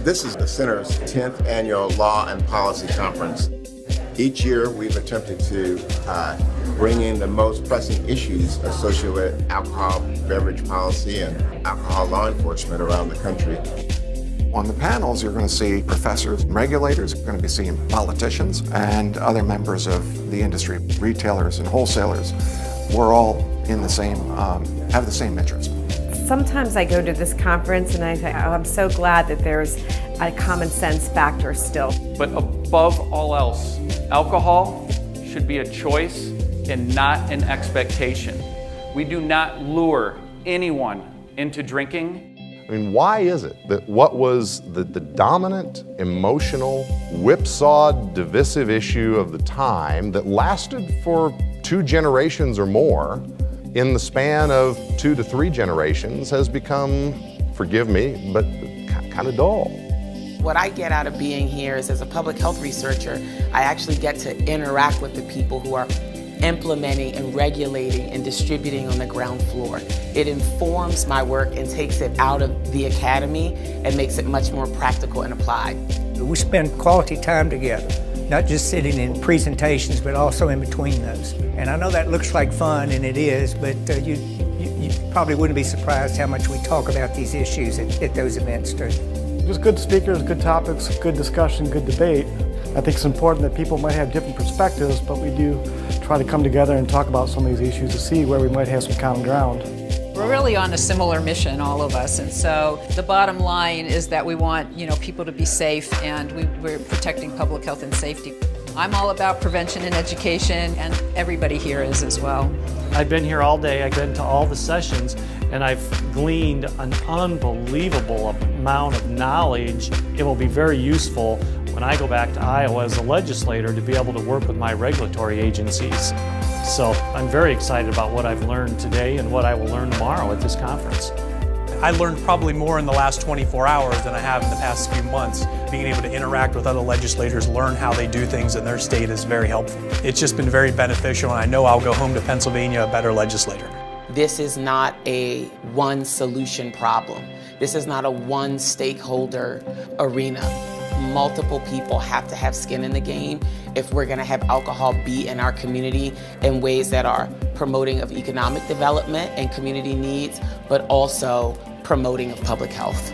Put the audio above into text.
This is the Center's 10th annual Law and Policy Conference. Each year, we've attempted to bring in the most pressing issues associated with alcohol beverage policy and alcohol law enforcement around the country. On the panels, you're going to see professors and regulators, you're going to be seeing politicians and other members of the industry, retailers and wholesalers. We're all in the same, have the same interest. Sometimes I go to this conference and I think, oh, I'm so glad that there's a common sense factor still. But above all else, alcohol should be a choice and not an expectation. We do not lure anyone into drinking. I mean, why is it that what was the dominant, emotional, whipsawed, divisive issue of the time that lasted for 2 generations or more, in the span of 2 to 3 generations has become, forgive me, but kind of dull. What I get out of being here is, as a public health researcher, I actually get to interact with the people who are implementing and regulating and distributing on the ground floor. It informs my work and takes it out of the academy and makes it much more practical and applied. We spend quality time together, not just sitting in presentations, but also in between those. And I know that looks like fun, and it is, but you probably wouldn't be surprised how much we talk about these issues at those events too. There's good speakers, good topics, good discussion, good debate. I think it's important that people might have different perspectives, but we do try to come together and talk about some of these issues to see where we might have some common ground. We're really on a similar mission, all of us, and so the bottom line is that we want, people to be safe, and we're protecting public health and safety. I'm all about prevention and education, and everybody here is as well. I've been here all day, I've been to all the sessions, and I've gleaned an unbelievable amount of knowledge. It will be very useful when I go back to Iowa as a legislator to be able to work with my regulatory agencies. So I'm very excited about what I've learned today and what I will learn tomorrow at this conference. I learned probably more in the last 24 hours than I have in the past few months. Being able to interact with other legislators, learn how they do things in their state is very helpful. It's just been very beneficial, and I know I'll go home to Pennsylvania a better legislator. This is not a one solution problem. This is not a one stakeholder arena. Multiple people have to have skin in the game if we're going to have alcohol be in our community in ways that are promoting of economic development and community needs, but also promoting of public health.